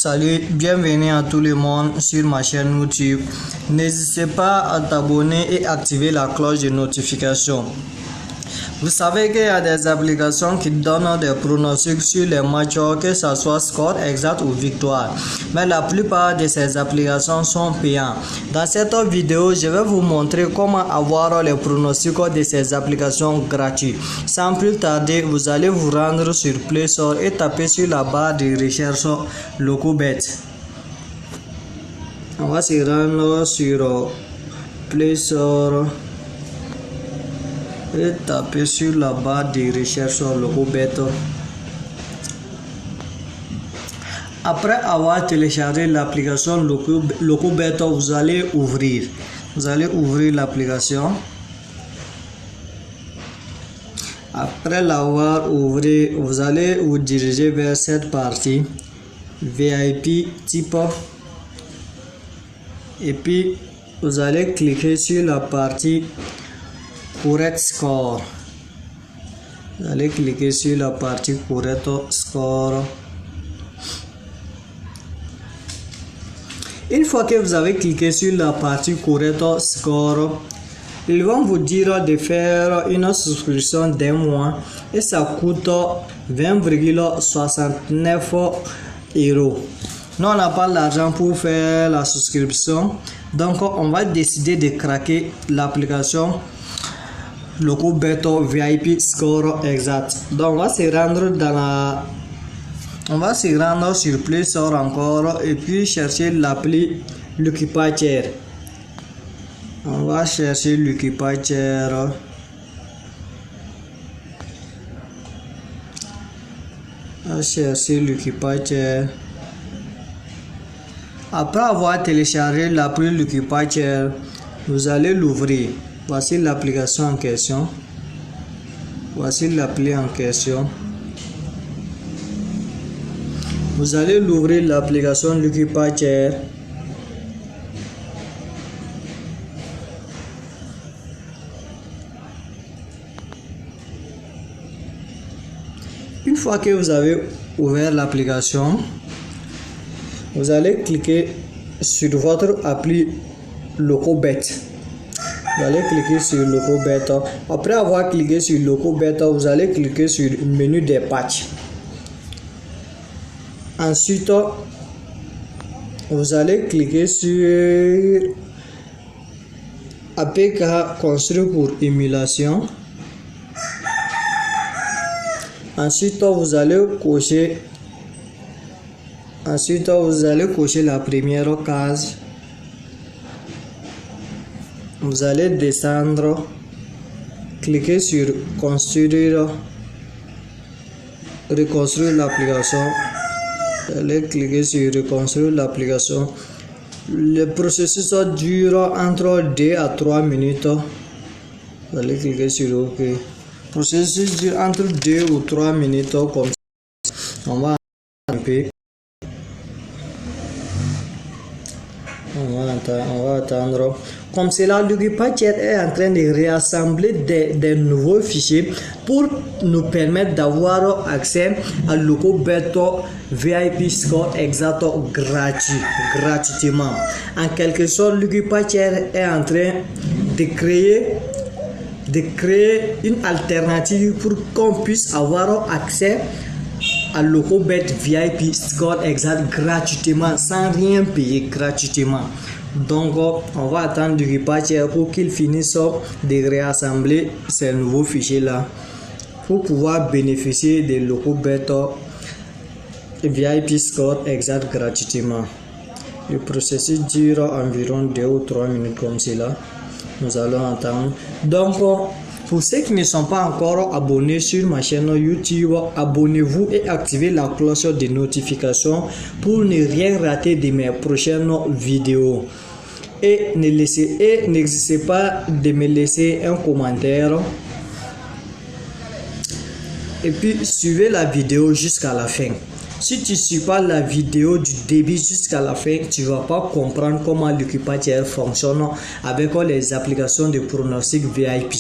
Salut, bienvenue à tout le monde sur ma chaîne YouTube. N'hésitez pas à t'abonner et activer la cloche de notification. Vous savez qu'il y a des applications qui donnent des pronostics sur les matchs, que ce soit score exact ou victoire. Mais la plupart de ces applications sont payantes. Dans cette vidéo, je vais vous montrer comment avoir les pronostics de ces applications gratuites. Sans plus tarder, vous allez vous rendre sur Play Store et taper sur la barre de recherche LocoBet. On va se rendre sur Play Store et taper sur la barre de recherche LocoBet. Après avoir téléchargé l'application LocoBet, vous allez ouvrir l'application. Après l'avoir ouvert, vous allez vous diriger vers cette partie VIP type et puis vous allez cliquer sur la partie Correct Score. Vous allez cliquer sur la partie Correct Score. Une fois que vous avez cliqué sur la partie Correct Score, ils vont vous dire de faire une souscription d'un mois et ça coûte 20,69 €. Nous, on n'a pas l'argent pour faire la souscription, donc on va décider de craquer l'application LocoBet VIP Score Exact. Donc on va se rendre sur Play Store encore et puis chercher l'appli Lucky Patcher. On va chercher Lucky Patcher. Après avoir téléchargé l'appli Lucky Patcher, vous allez l'ouvrir. Voici l'application en question. Voici l'appli en question. Vous allez l'ouvrir l'application Lucky Patcher. Une fois que vous avez ouvert l'application, vous allez cliquer sur votre appli LocoBet. Vous allez cliquer sur LocoBet. Après avoir cliqué sur LocoBet, vous allez cliquer sur le menu des patchs. Ensuite, vous allez cliquer sur APK construit pour émulation. Ensuite, vous allez cocher la première case. Vous allez descendre, cliquer sur reconstruire l'application. Vous allez cliquer sur reconstruire l'application. Le processus dure entre 2 à 3 minutes. Vous allez cliquer sur OK. Le processus dure entre 2 ou 3 minutes comme ça. On va attendre. Comme cela, Lucky Patcher est en train de réassembler des nouveaux fichiers pour nous permettre d'avoir accès à LocoBet VIP Score Exact gratuitement. En quelque sorte, Lucky Patcher est en train de créer une alternative pour qu'on puisse avoir accès à LocoBet VIP Score Exact gratuitement, sans rien payer, gratuitement. Donc on va attendre Lucky Patcher pour qu'il finisse de réassembler ces nouveaux fichiers là pour pouvoir bénéficier de LocoBet VIP Score Exact gratuitement. Le processus dure environ 2 ou 3 minutes comme cela. Nous allons attendre. Donc pour ceux qui ne sont pas encore abonnés sur ma chaîne YouTube, abonnez-vous et activez la cloche de notification pour ne rien rater de mes prochaines vidéos. Et n'hésitez pas de me laisser un commentaire. Et puis suivez la vidéo jusqu'à la fin. Si tu ne suis pas la vidéo du début jusqu'à la fin, tu ne vas pas comprendre comment Lucky Patcher fonctionne avec les applications de pronostic VIP.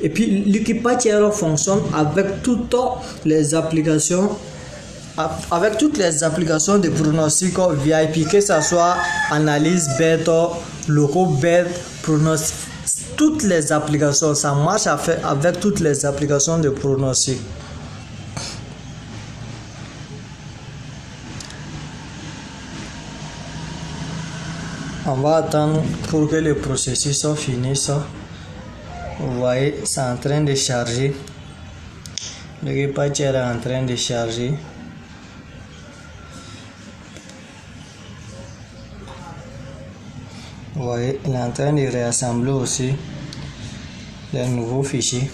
Et puis Lucky Patcher fonctionne avec toutes les applications avec toutes les applications de pronostic VIP, que ce soit analyse bête, logo bête, pronostic, toutes les applications, ça marche avec toutes les applications de pronostic. On va attendre pour que le processus finisse. Vous voyez, c'est en train de charger. Le Repatcher est en train de charger. Vous voyez, il est en train de réassembler aussi les nouveaux fichiers.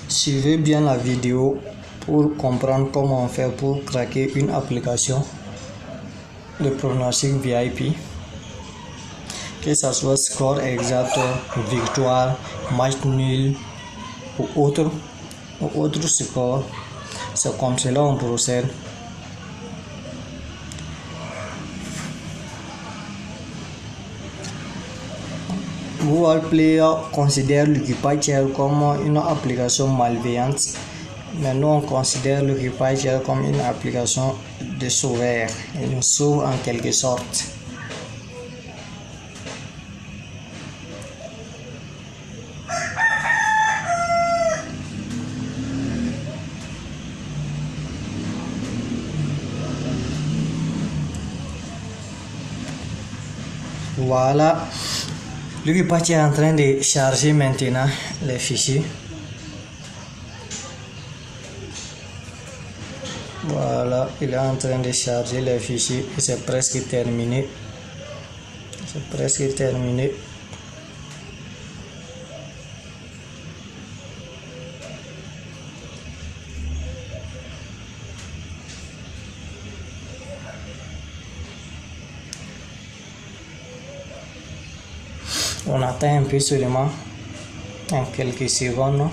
Suivez bien la vidéo pour comprendre comment on fait pour craquer une application de pronostic VIP, que ce soit score exact, victoire, match nul ou autre score. C'est comme cela on procède. Google Play considère le Repatcher comme une application malveillante, mais nous on considère le Repatcher comme une application de sauveur. Il nous sauve en quelque sorte. Voilà. Le Repatcher est en train de charger maintenant les fichiers. Voilà, il est en train de charger les fichiers et c'est presque terminé. C'est presque terminé. On attend un peu seulement, en quelques secondes.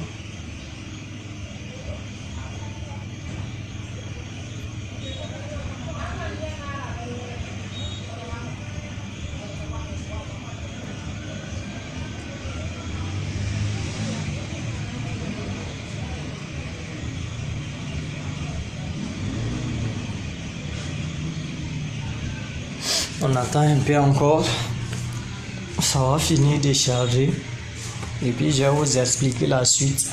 On attend un peu encore. Ça va finir de charger et puis je vais vous expliquer la suite.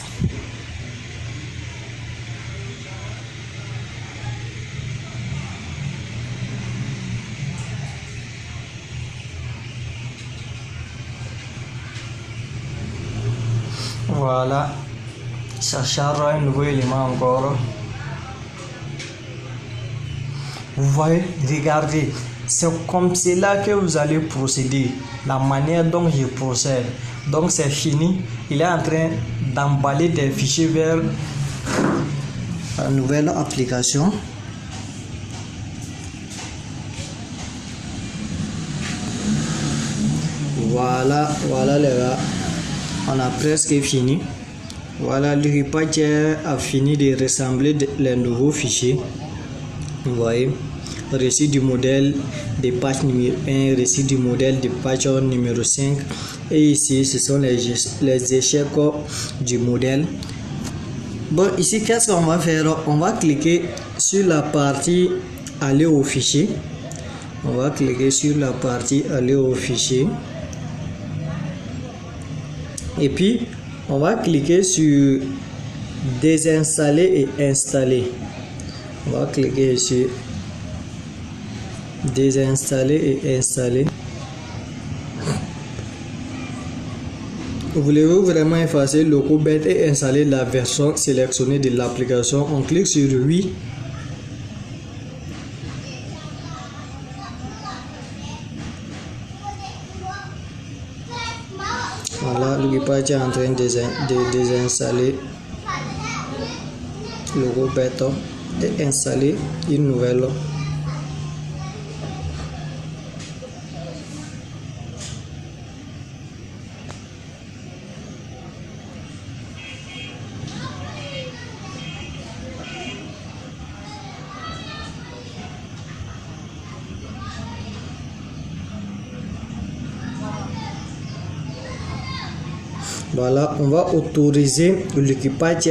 Voilà, ça charge un nouveau élément encore. Vous voyez, regardez. C'est comme cela que vous allez procéder, la manière dont je procède. Donc c'est fini, il est en train d'emballer des fichiers vers la nouvelle application. Voilà les gars, on a presque fini. Voilà, le Repatcher a fini de rassembler les nouveaux fichiers. Vous voyez, récit du modèle de patch numéro 1, récit du modèle de patch numéro 5, et ici ce sont les échecs du modèle. Bon, ici qu'est-ce qu'on va faire? On va cliquer sur la partie aller au fichier. On va cliquer sur la partie aller au fichier et puis on va cliquer sur désinstaller et installer. On va cliquer sur désinstaller et installer. Voulez-vous vraiment effacer le logo bête et installer la version sélectionnée de l'application? On clique sur oui. Voilà, le Repatcher est en train de désinstaller le logo bête et installer une nouvelle. Voilà, on va autoriser l'équipage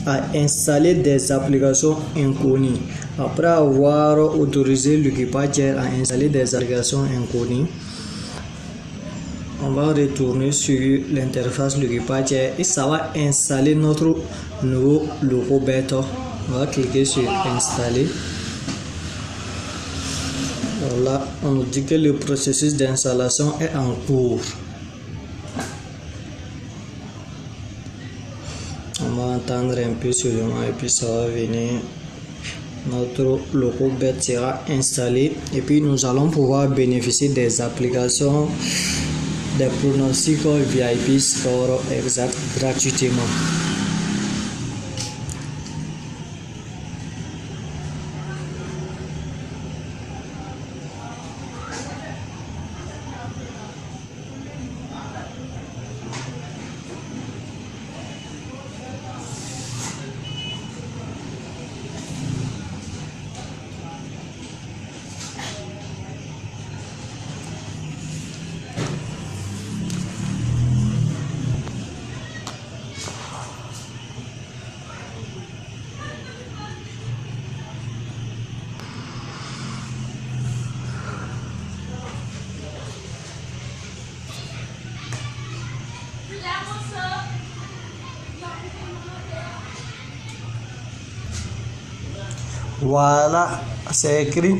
à installer des applications inconnues. Après avoir autorisé l'équipage à installer des applications inconnues, on va retourner sur l'interface l'équipage et ça va installer notre nouveau logo bêta. On va cliquer sur installer. Voilà, on nous dit que le processus d'installation est en cours. On va attendre un peu seulement et puis ça va venir. Notre logo bête sera installé et puis nous allons pouvoir bénéficier des applications des pronostics VIP Score Exact gratuitement. Voilà, c'est écrit.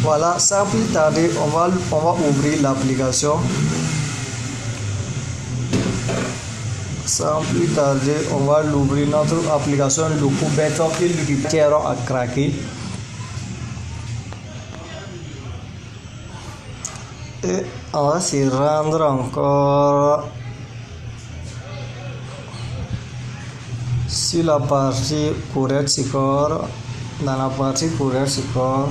Voilà, sans plus tarder, on va ouvrir l'application. Sans plus tarder, on va l'ouvrir notre application logo bêta et l'équipage à craquer. Et on va se rendre encore sur la partie correct score. Dans la partie correct score,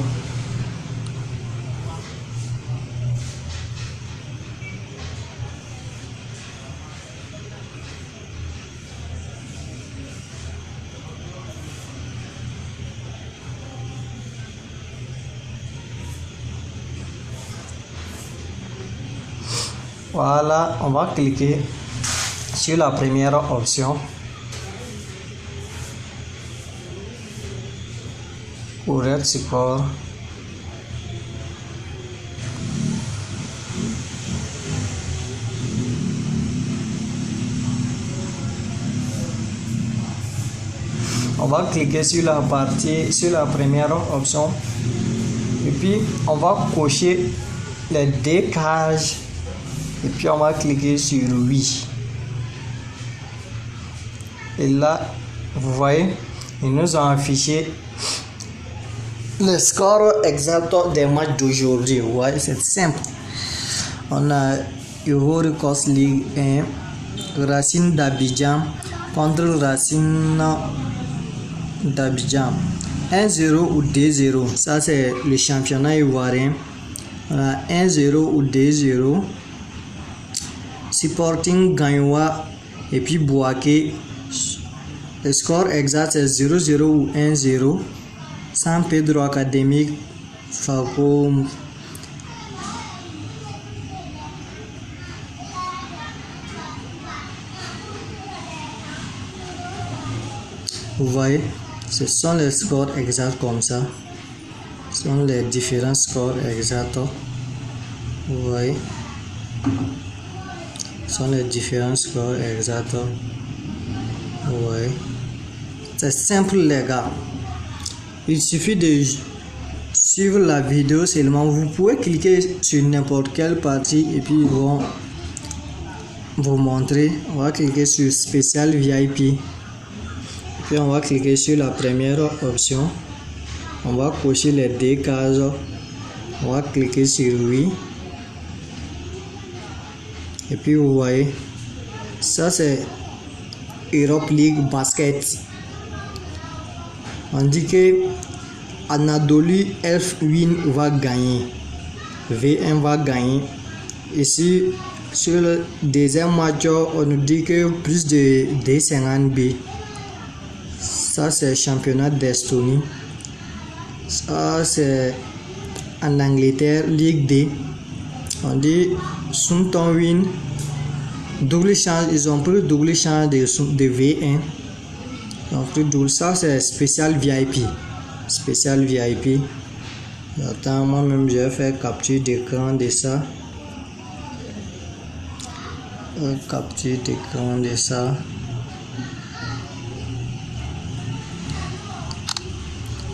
voilà, on va cliquer sur la première option. Correct score. On va cliquer sur la première option et puis on va cocher les deux cases et puis on va cliquer sur oui. Et là, vous voyez, il nous a affiché le score exact des matchs d'aujourd'hui. Vous voyez, c'est simple. On a Ivory Coast Ligue 1, Racine d'Abidjan contre Racine d'Abidjan. 1-0 ou 2-0. Ça, c'est le championnat ivoirien. On a 1-0 ou 2-0. Sporting Gagnoa et puis Bouaké. Le score exact c'est 0-0 ou 1-0. San Pedro Académique, Faco. Vous voyez, ce sont les scores exacts comme ça. Ce sont les différents scores exacts. Vous voyez, ce sont les différents scores exacts. Vous voyez, c'est simple les gars. Il suffit de suivre la vidéo seulement. Vous pouvez cliquer sur n'importe quelle partie et puis ils vont vous montrer. On va cliquer sur spécial VIP. Puis on va cliquer sur la première option. On va cocher les deux cases. On va cliquer sur oui. Et puis vous voyez, ça c'est Europe League Basket. On dit que Anadolu F1 va gagner. V1 va gagner. Ici, sur le deuxième match, on nous dit que plus de D50B. Ça, c'est championnat d'Estonie. Ça, c'est en Angleterre, Ligue D. On dit Sunton Win. Double change, ils ont pris double change de V1. Donc, ça, c'est spécial VIP. Spécial VIP. Attends, moi-même, je vais faire capture d'écran de ça. Capture d'écran de ça.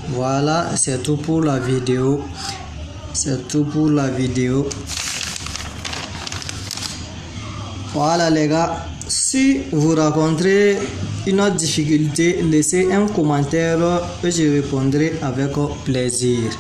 Voilà, c'est tout pour la vidéo. C'est tout pour la vidéo. Voilà les gars, si vous rencontrez une autre difficulté, laissez un commentaire et je répondrai avec plaisir.